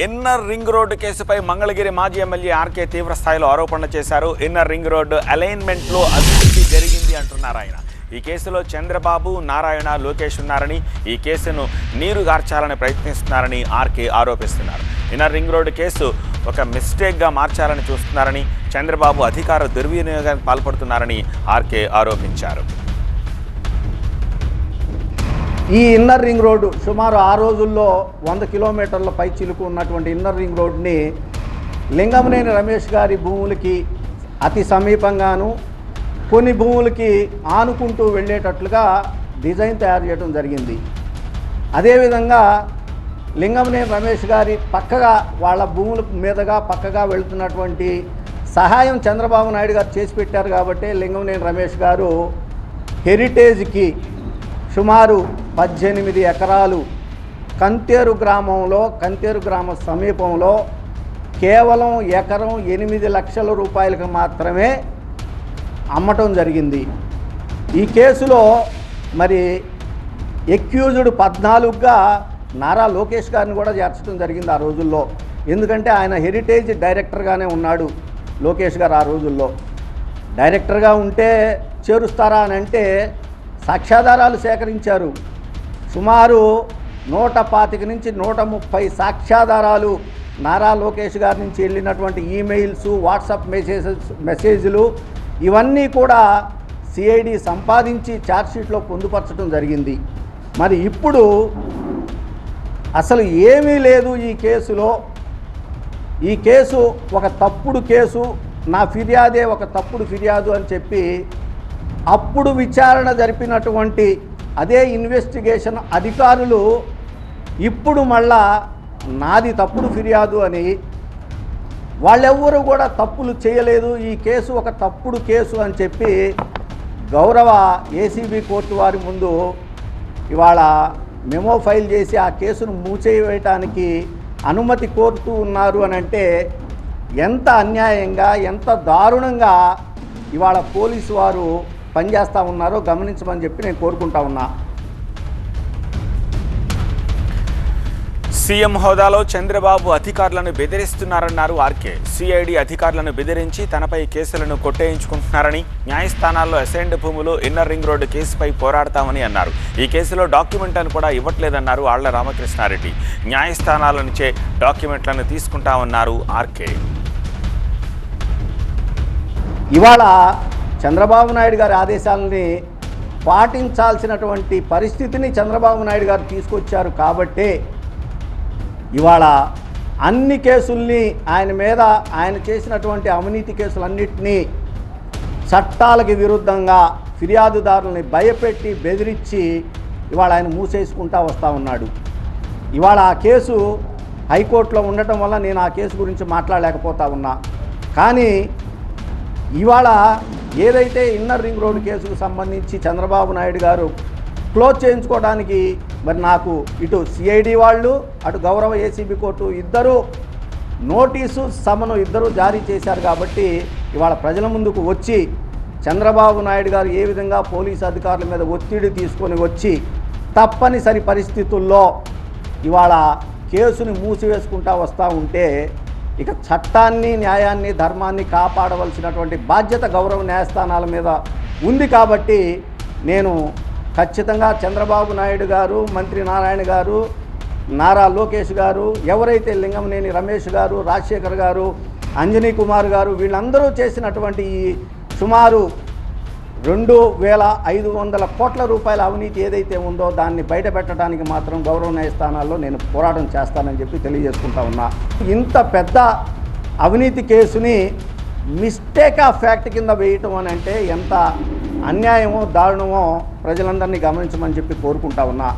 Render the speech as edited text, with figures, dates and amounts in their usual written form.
Inner ring road కేసుపై మంగళగిరి మాజీ MLA RK తీవ్ర స్థాయిలో ఆరోపణలు చేశారు. ఇన్నర్ రింగ్ రోడ్డు అలైన్మెంట్లో అవినీతి జరిగింది అంటున్నారు ఆయన. ఈ కేసులో చంద్రబాబు, నారాయణ, లోకేష్ ఉన్నారని, ఈ కేసును నీరుగార్చాలని ప్రయత్నిస్తున్నారని ఆర్కే ఆరోపిస్తున్నారు. ఇన్నర్ రింగ్ రోడ్డు కేసు ఒక మిస్టేక్గా మార్చాలని చూస్తున్నారని, చంద్రబాబు అధికార దుర్వినియోగానికి పాల్పడుతున్నారని ఆర్కే ఆరోపించారు. ఈ ఇన్నర్ రింగ్ రోడ్డు సుమారు ఆ రోజుల్లో 100 కిలోమీటర్ల పై చిలుకు ఉన్నటువంటి ఇన్నర్ రింగ్ రోడ్డుని లింగమనేని రమేష్ గారి భూములకి అతి సమీపంగాను, కొన్ని భూములకి ఆనుకుంటూ వెళ్ళేటట్లుగా డిజైన్ తయారు చేయడం జరిగింది. అదేవిధంగా లింగమనేని రమేష్ గారి పక్కగా వాళ్ళ భూముల మీదుగా పక్కగా వెళుతున్నటువంటి సహాయం చంద్రబాబు నాయుడు గారు చేసి పెట్టారు. కాబట్టి లింగమనేని రమేష్ గారు హెరిటేజ్కి సుమారు 18 ఎకరాలు కంతేరు గ్రామంలో, కంతేరు గ్రామ సమీపంలో కేవలం ఎకరం 8 లక్షల రూపాయలకు మాత్రమే అమ్మటం జరిగింది. ఈ కేసులో మరి ఎక్యూజ్డ్ 14గా నారా లోకేష్ గారిని కూడా చేర్చడం జరిగింది ఆ రోజుల్లో. ఎందుకంటే ఆయన హెరిటేజ్ డైరెక్టర్గానే ఉన్నాడు లోకేష్ గారు. ఆ రోజుల్లో డైరెక్టర్గా ఉంటే చేరుస్తారా అని అంటే సాక్ష్యాధారాలు సేకరించారు. సుమారు 125 నుంచి 130 సాక్ష్యాధారాలు నారా లోకేష్ గారి నుంచి వెళ్ళినటువంటి ఈమెయిల్స్, వాట్సాప్ మెసేజ్లు ఇవన్నీ కూడా సిఐడి సంపాదించి ఛార్జ్షీట్లో పొందుపరచడం జరిగింది. మరి ఇప్పుడు అసలు ఏమీ లేదు ఈ కేసులో. ఈ కేసు ఒక తప్పుడు కేసు, నా ఫిర్యాదే ఒక తప్పుడు ఫిర్యాదు అని చెప్పి అప్పుడు విచారణ జరిపినటువంటి అదే ఇన్వెస్టిగేషన్ అధికారులు ఇప్పుడు మళ్ళా నాది తప్పుడు ఫిర్యాదు అని, వాళ్ళెవ్వరూ కూడా తప్పులు చేయలేదు, ఈ కేసు ఒక తప్పుడు కేసు అని చెప్పి గౌరవ ఏసీబీ కోర్టు వారి ముందు ఇవాళ మెమో ఫైల్ చేసి ఆ కేసును మూసేయటానికి అనుమతి కోరుతూ ఉన్నారు అని అంటే ఎంత అన్యాయంగా, ఎంత దారుణంగా ఇవాళ పోలీసు వారు పనిచేస్తూ ఉన్నారో గమనించమని చెప్పి నేను కోరుకుంటా ఉన్నా. సీఎం హోదాలో చంద్రబాబు అధికారులను బెదిరిస్తున్నారన్నారు ఆర్కే. సిఐడి అధికారులను బెదిరించి తనపై కేసులను కొట్టేయించుకుంటున్నారని, న్యాయస్థానాల్లో అసైన్డ్ భూములు ఇన్నర్ రింగ్ రోడ్డు కేసుపై పోరాడతామని అన్నారు. ఈ కేసులో డాక్యుమెంట్లను కూడా ఇవ్వట్లేదన్నారు ఆళ్ల రామకృష్ణారెడ్డి. న్యాయస్థానాల నుంచే డాక్యుమెంట్లను తీసుకుంటామన్నారు ఆర్కే. ఇవాళ చంద్రబాబు నాయుడు గారి ఆదేశాలని పాటించాల్సినటువంటి పరిస్థితిని చంద్రబాబు నాయుడు గారు తీసుకొచ్చారు. కాబట్టే ఇవాళ అన్ని కేసుల్ని ఆయన మీద, ఆయన చేసినటువంటి అవినీతి కేసులన్నింటినీ చట్టాలకి విరుద్ధంగా ఫిర్యాదుదారుల్ని భయపెట్టి బెదిరించి ఇవాళ ఆయన మూసేసుకుంటా వస్తూ ఉన్నాడు. ఇవాళ ఆ కేసు హైకోర్టులో ఉండటం వల్ల నేను ఆ కేసు గురించి మాట్లాడలేకపోతా ఉన్నా. కానీ ఇవాళ ఏదైతే ఇన్నర్ రింగ్ రోడ్డు కేసుకు సంబంధించి చంద్రబాబు నాయుడు గారు క్లోజ్ చేయించుకోవడానికి మరి నాకు ఇటు సిఐడి వాళ్ళు, అటు గౌరవ ఏసీబీ కోర్టు ఇద్దరు నోటీసు, సమను ఇద్దరు జారీ చేశారు. కాబట్టి ఇవాళ ప్రజల ముందుకు వచ్చి చంద్రబాబు నాయుడు గారు ఏ విధంగా పోలీసు అధికారుల మీద ఒత్తిడి తీసుకొని వచ్చి తప్పనిసరి పరిస్థితుల్లో ఇవాళ కేసుని మూసివేసుకుంటా వస్తూ ఉంటే ఇక చట్టాన్ని, న్యాయాన్ని, ధర్మాన్ని కాపాడవలసినటువంటి బాధ్యత గౌరవ న్యాయస్థానాల మీద ఉంది. కాబట్టి నేను ఖచ్చితంగా చంద్రబాబు నాయుడు గారు, మంత్రి నారాయణ గారు, నారా లోకేష్ గారు, ఎవరైతే లింగమనేని రమేష్ గారు, రాజశేఖర్ గారు, అంజనీ కుమార్ గారు వీళ్ళందరూ చేసినటువంటి ఈ సుమారు 2500 కోట్ల రూపాయల అవినీతి ఏదైతే ఉందో దాన్ని బయటపెట్టడానికి మాత్రం గౌరవ న్యాయస్థానాల్లో నేను పోరాటం చేస్తానని చెప్పి తెలియజేసుకుంటా ఉన్నా. ఇంత పెద్ద అవినీతి కేసుని మిస్టేక్ ఆఫ్ ఫ్యాక్ట్ కింద వేయటం అని అంటే ఎంత అన్యాయమో, దారుణమో ప్రజలందరినీ గమనించమని చెప్పి కోరుకుంటా ఉన్నా.